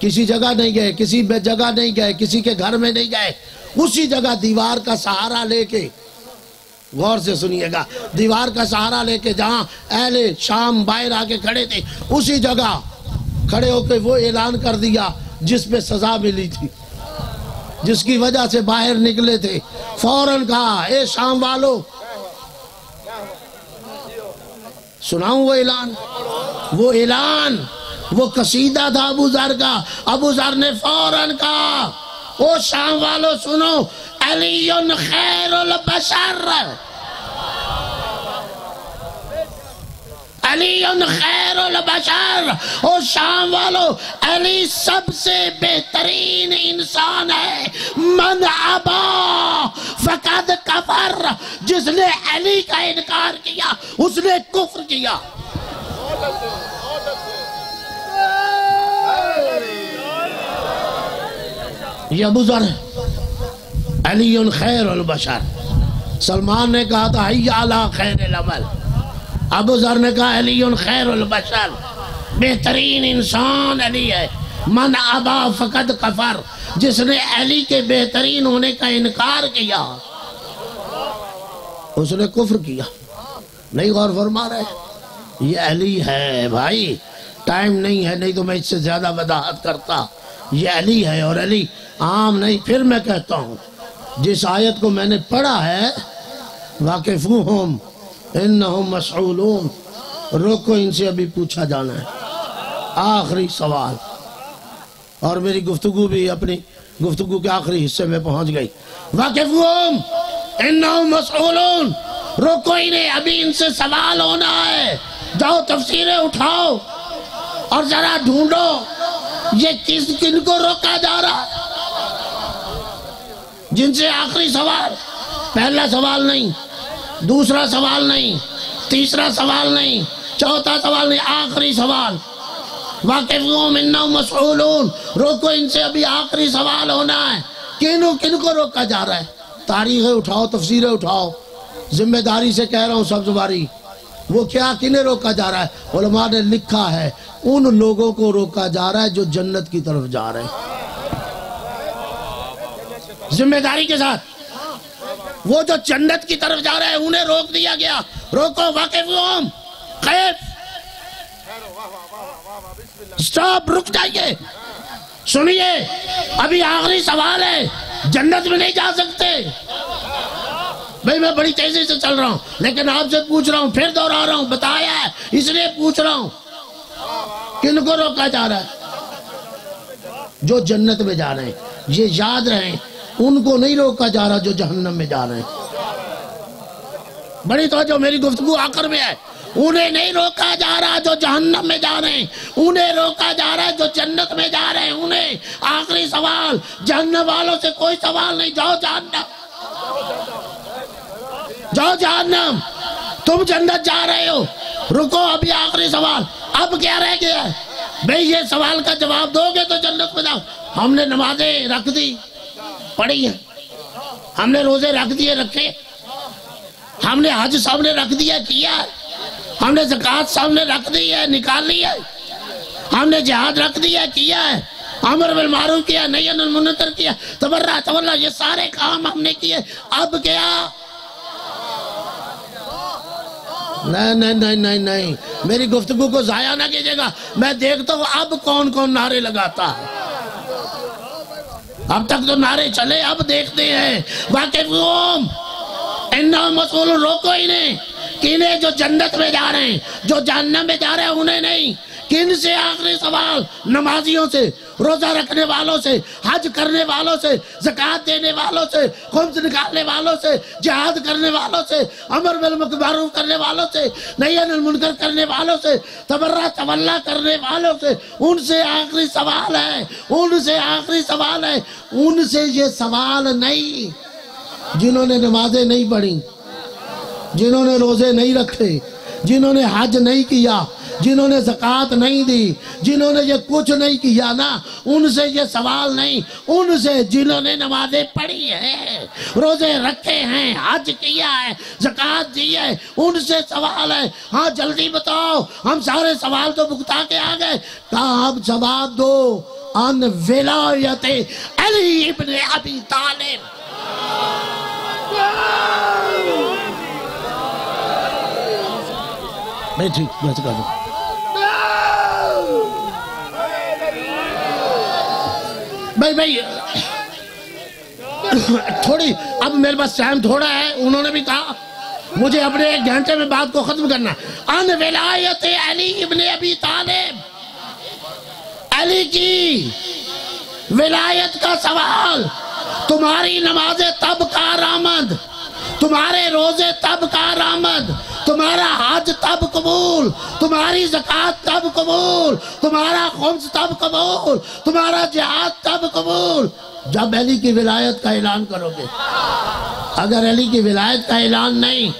کسی جگہ نہیں گئے، کسی جگہ نہیں گئے، کسی کے گھر میں نہیں گئے. اسی جگہ دیوار کا سہارا لے کے، غور سے سنیے گا، دیوار کا سہارا لے کے جہاں اہل شام باہر آ کے کھڑے تھے، اسی جگہ کھڑے ہو کے وہ اعلان کر دیا جس پہ سزا ملی تھی، جس کی وجہ سے باہر نکلے تھے. فوراً کہا، اے شام والو، سناؤں وہ اعلان، وہ قصیدہ تھا ابو ذر کا. ابو ذر نے فوراً کہا، او شام والو سنو، علی خیر البشر، علی خیر البشر. او شام والو، علی سب سے بہترین انسان ہے. من ابا فقد کفر، جس نے علی کا انکار کیا اس نے کفر کیا. یہ ابو ذر علی خیر البشر. سلمان نے کہا تھا حی علی خیر العمل، ابو ذر نے کہا علی خیر البشر، بہترین انسان علی ہے. من ابا فقد کفر، جس نے علی کے بہترین ہونے کا انکار کیا اس نے کفر کیا. نہیں غور فرما رہے؟ یہ علی ہے بھائی، ٹائم نہیں ہے، نہیں تو میں اس سے زیادہ وضاحت کرتا. یہ علی ہے، اور علی عام نہیں. پھر میں کہتا ہوں، جس آیت کو میں نے پڑھا ہے واقفوہم انہم مسئولون، روکو ان سے ابھی پوچھا جانا ہے. آخری سوال، اور میری گفتگو بھی اپنی گفتگو کے آخری حصے میں پہنچ گئی. واقفوہم انہم مسئولون، روکو انہیں، ابھی ان سے سوال ہونا ہے. جاؤ تفسیریں اٹھاؤ اور ذرا ڈھونڈو یہ کن کو روکا جا رہا ہے. جن سے آخری سوال، پہلا سوال نہیں، دوسرا سوال نہیں، تیسرا سوال نہیں، چوتھا سوال نہیں، آخری سوال. واقفوہم انہم مسئولون، روکو ان سے، ابھی آخری سوال ہونا ہے. کن کو روکا جا رہا ہے؟ تاریخیں اٹھاؤ، تفسیریں اٹھاؤ. ذمہ داری سے کہہ رہا ہوں سبز باری، وہ کیا کنہیں روکا جا رہا ہے؟ علماء نے لکھا ہے ان لوگوں کو روکا جا رہا ہے جو جنت کی طرف جا رہے ہیں. ذمہ داری کے ساتھ، وہ جو جنت کی طرف جا رہے ہیں انہیں روک دیا گیا. روکو، واقفوہم خیف، سٹاپ، رک جائیے، سنیے، ابھی آخری سوال ہے. جنت میں نہیں جا سکتے بھئی، میں بڑی تیزی سے چل رہا ہوں لیکن آپ سے پوچھ رہا ہوں، پھر دوہرا رہا ہوں، بتایا ہے اس لیے پوچھ رہا ہوں. کن کو روکا جا رہا ہے؟ جو جنت میں جا رہے ہیں. یہ یاد رہیں، ان کو نہیں روکا جا رہا جو جہنم میں جا رہے ہیں. بڑی توجہ، میری گفتگو آخر میں ہے. انہیں نہیں روکا جا رہا جو جہنم میں جا رہے ہیں، انہیں روکا جا رہا ہے جو جنت میں جا رہے ہیں. انہیں آخری سوال، جہنم والوں سے کوئی سوال نہیں. جاؤ جہنم، جاؤ جہنم، تم جنت جا رہے ہو. رکو، ابھی آخری سوال. اب کیا رہ گیا ہے بھئی؟ یہ سوال کا جواب دو گے تو جنت میں جاؤ. ہم نے نمازیں رکھ دی، پڑھی ہیں، ہم نے روزے رکھ دیے، رکھے، ہم نے حج سامنے رکھ دیا، کیا ہے، ہم نے زکوٰۃ سامنے رکھ دی ہے، نکال لی ہے، ہم نے جہاد رکھ دیا، کیا ہے، امر بالمعروف کیا، نہی عن المنکر کیا، تبرع تولا، یہ سارے کام ہم نے کیے. اب کیا؟ نہیں، میری گفتگو کو ضائع نہ کیجئے گا. میں دیکھتا ہوں اب کون کون نعرے لگاتا ہے. اب تک تو نعرے چلے، اب دیکھتے ہیں واقفہم انہم مسئول، روکو انہیں، کنہیں جو جنت میں جا رہے ہیں، جو جہنم میں جا رہے ہیں انہیں نہیں۔ کن سے؟ آخری سوال نمازیوں سے، روزہ رکھنے والوں سے، حج کرنے والوں سے، زکوٰۃ دینے والوں سے، خمس نکالنے والوں سے، جہاد کرنے والوں سے، امر بالمعروف کرنے والوں سے، نہی عن المنکر کرنے والوں سے، تبرع تولا کرنے والوں سے۔ ان سے آخری سوال ہے، ان سے آخری سوال ہے، ان سے یہ سوال نہیں جنہوں نے نمازیں نہیں پڑھی، جنہوں نے روزے نہیں رکھے، جنہوں نے حج نہیں کیا، جنہوں نے زکوٰۃ نہیں دی، جنہوں نے یہ کچھ نہیں کیا نا، ان سے یہ سوال نہیں۔ ان سے جنہوں نے نمازیں پڑھی ہیں، روزے رکھے ہیں، حج کیا ہے، زکوٰۃ دی ہے، ان سے سوال ہے۔ ہاں جلدی بتاؤ، ہم سارے سوال تو بھگتا کے آ گئے، کہاں اب جواب دو ان ولایت علی ابن ابی طالب۔ میں ٹھیک میں سے کہا دوں بھائی تھوڑی، اب میرے پاس ٹائم تھوڑا ہے، انہوں نے بھی کہا مجھے اپنے 1 گھنٹے میں بات کو ختم کرنا۔ ان ولایت علی ابن ابی طالب، علی کی ولایت کا سوال، تمہاری نمازیں تب کارآمد، تمہارے روزے تب کارآمد، تمہارا حج تب قبول، تمہاری زکوٰۃ تب قبول، تمہارا خمس تب قبول، تمہارا جہاد تب قبول جب علی کی ولایت کا اعلان کرو گے۔ اگر علی کی ولایت کا اعلان نہیں،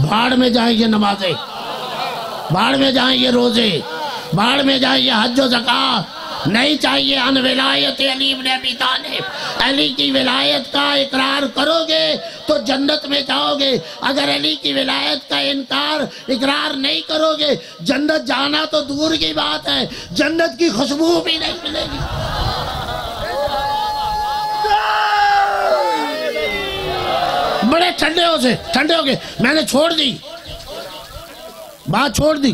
بھاڑ میں جائیں یہ نمازیں، بھاڑ میں جائیں یہ روزے، بھاڑ میں جائیں یہ حج و زکوٰۃ، نہیں چاہیے۔ ان ولایت علی ابن ابی طالب، علی کی ولایت کا اقرار کرو گے تو جنت میں جاؤ گے، اگر علی کی ولایت کا اقرار نہیں کرو گے، جنت جانا تو دور کی بات ہے، جنت کی خوشبو بھی نہیں ملے گی۔ بڑے ٹھنڈے ہو گئے، میں نے چھوڑ دی بات، چھوڑ دی،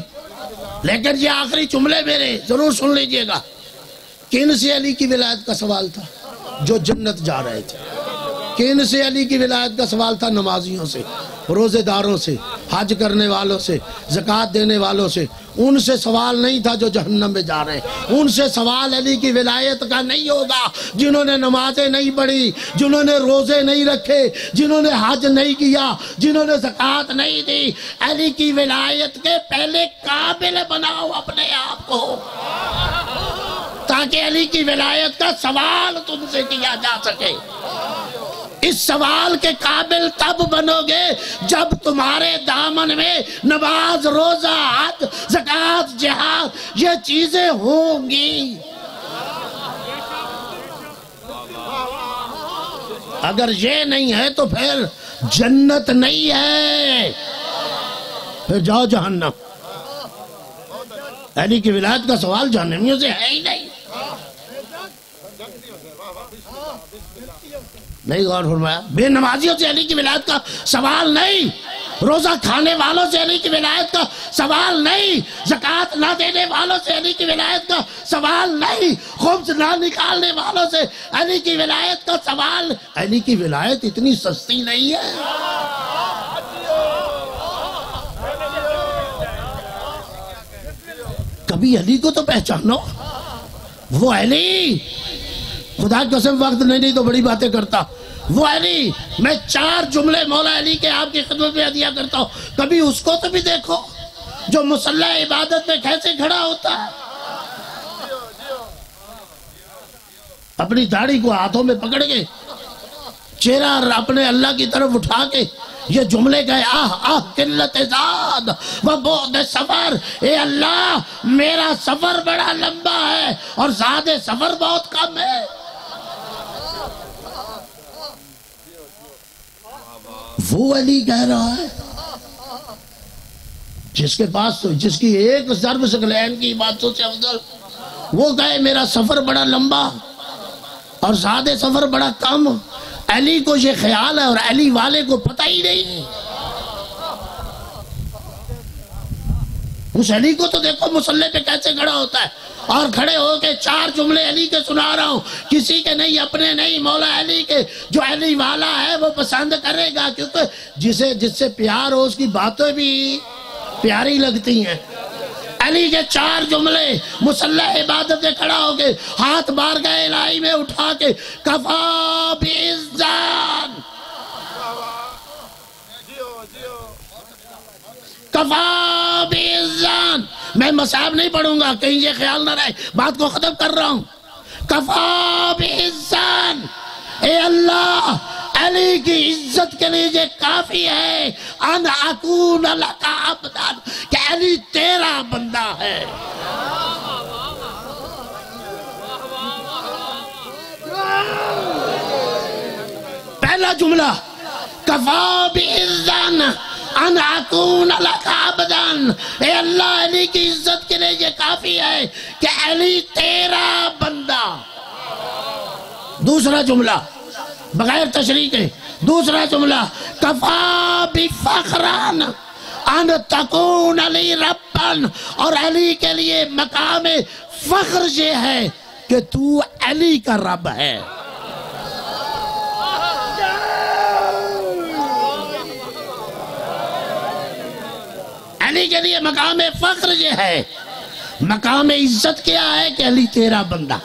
لیکن یہ آخری جملے میرے ضرور سن لیجئے گا۔ کن سے علی کی ولایت کا سوال تھا؟ جو جنت جا رہے تھے۔ کن سے علی کی ولایت کا سوال تھا؟ نمازیوں سے، روزے داروں سے، حج کرنے والوں سے، زکوٰۃ دینے والوں سے۔ ان سے سوال نہیں تھا جو جہنم میں جا رہے ہیں۔ ان سے سوال علی کی ولایت کا نہیں ہوگا جنہوں نے نمازیں نہیں پڑھی، جنہوں نے روزے نہیں رکھے، جنہوں نے حج نہیں کیا، جنہوں نے زکوٰۃ نہیں دی۔ علی کی ولایت کے پہلے قابل بناؤ اپنے آپ کو، تاکہ علی کی ولایت کا سوال تم سے کیا جا سکے۔ اس سوال کے قابل تب بنو گے جب تمہارے دامن میں نماز، روزہ، حج، زکوٰۃ، جہاد یہ چیزیں ہوں گی۔ اگر یہ نہیں ہے تو پھر جنت نہیں ہے، پھر جاؤ جہنم۔ علی کی ولایت کا سوال جہنمیوں سے ہے ہی نہیں۔ نہیں غور فرمایا؟ بے نمازیوں سے علی کی ولایت کا سوال نہیں، روزہ کھانے والوں سے علی کی ولایت کا سوال نہیں، زکوٰۃ نہ دینے والوں سے علی کی ولایت کا سوال نہیں، خمس نہ نکالنے والوں سے علی کی ولایت کا سوال۔ علی کی ولایت اتنی سستی نہیں ہے۔ کبھی علی کو تو پہچانو، وہ علی، خدا کی قسم وقت نہیں تو بڑی باتیں کرتا، وہ علی۔ میں 4 جملے مولا علی کے آپ کی خدمت میں عطیہ کرتا ہوں، کبھی اس کو تو بھی دیکھو جو مصلی عبادت میں کیسے کھڑا ہوتا ہے، اپنی داڑھی کو ہاتھوں میں پکڑ کے، چہرہ اپنے اللہ کی طرف اٹھا کے یہ جملے گئے، قلت زاد و بعد سفر، اے اللہ میرا سفر بڑا لمبا ہے اور زاد سفر بہت کم ہے۔ وہ علی کہہ رہا ہے جس کے پاس، جس کی ایک ضرب ثقلین کی عبادتوں سے افضل، وہ کہے میرا سفر بڑا لمبا اور زاد سفر بڑا کم۔ علی کو یہ خیال ہے اور علی والے کو پتہ ہی نہیں۔ اس علی کو تو دیکھو مصلی پہ کیسے کھڑا ہوتا ہے، اور کھڑے ہو کے 4 جملے علی کے سنا رہا ہوں، کسی کے نہیں، اپنے نہیں، مولا علی کے۔ جو علی والا ہے وہ پسند کرے گا، کیونکہ جس سے پیار ہو اس کی باتیں بھی پیاری لگتی ہیں۔ علی کے 4 جملے، مصلح عبادت سے کھڑا ہو کے ہاتھ بارگاہ الہی میں اٹھا کے، کفا بعزان، کفا بعزان۔ میں مصحف نہیں پڑھوں گا، کہیں یہ خیال نہ رہے، بات کو ختم کر رہا ہوں۔ کفا بعزان، اے اللہ، علی کی عزت کے لیے یہ کافی ہے، ان اکون لک عبدا، کہ علی تیرا بندہ ہے۔ پہلا جملہ، کفا بعزان ان اکون لک عبدا، اے اللہ، علی کی عزت کے لیے یہ کافی ہے کہ علی تیرا بندہ۔ دوسرا جملہ بغیر تشریح کے، دوسرا جملہ، کفا بفخران ان تکون علی ربن، اور علی کے لیے مقام فخر یہ ہے کہ تو علی کا رب ہے۔ علی کے لیے مقام فخر یہ ہے۔ مقام عزت کیا ہے کہ علی تیرا بندہ،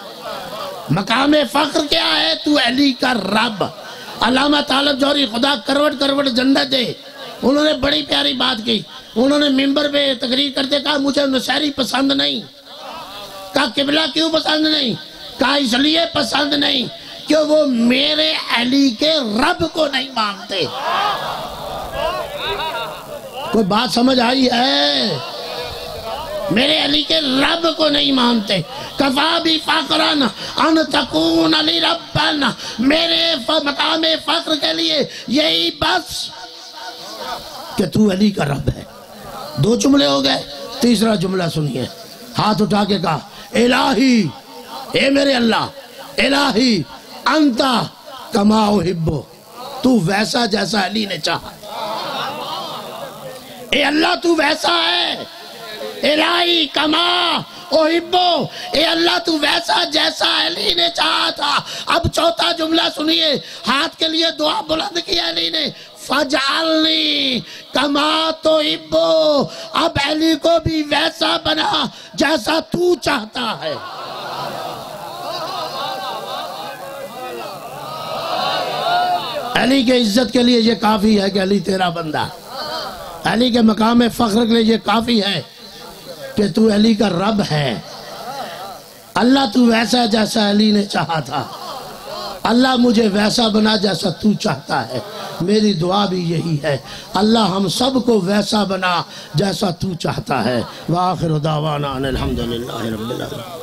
مقام فخر کیا ہے، تو علی کا رب۔ علامہ طالب جوہری، خدا کروڑ کروڑ جنت دے، انہوں نے بڑی پیاری بات کی۔ انہوں نے منبر پہ تقریر کرتے کہا مجھے نصیری پسند نہیں۔ کہا قبلہ کیوں پسند نہیں؟ کہا اس لیے پسند نہیں کہ وہ میرے علی کے رب کو نہیں مانتے۔ کوئی بات سمجھ آئی ہے؟ میرے علی کے رب کو نہیں مانتے۔ کفا بفخرن ان تکون علی ربن، میرے مقام فخر کے لیے یہی بس کہ تو علی کا رب ہے۔ 2 جملے ہو گئے، تیسرا جملہ سنیے۔ ہاتھ اٹھا کے کہا، الہی، اے میرے اللہ، الہی انتا کما احب، تو ویسا جیسا علی نے چاہا۔ اے اللہ تو ویسا ہے، الہی کما احبو، اے اللہ تو ویسا جیسا علی نے چاہا تھا۔ اب چوتھا جملہ سنیے، ہاتھ کے لیے دعا بلند کیا علی نے، فجعلنی کما تحبو، اب علی کو بھی ویسا بنا جیسا تو چاہتا ہے۔ علی کے عزت کے لیے یہ کافی ہے کہ علی تیرا بندہ، علی کے مقام فخر کے لیے یہ کافی ہے کہ تو علی کا رب ہے۔ اللہ تو ویسا جیسا علی نے چاہا تھا، اللہ مجھے ویسا بنا جیسا تو چاہتا ہے۔ میری دعا بھی یہی ہے، اللہ ہم سب کو ویسا بنا جیسا تو چاہتا ہے۔ وآخر دعوانا ان الحمدللہ رب العالمین۔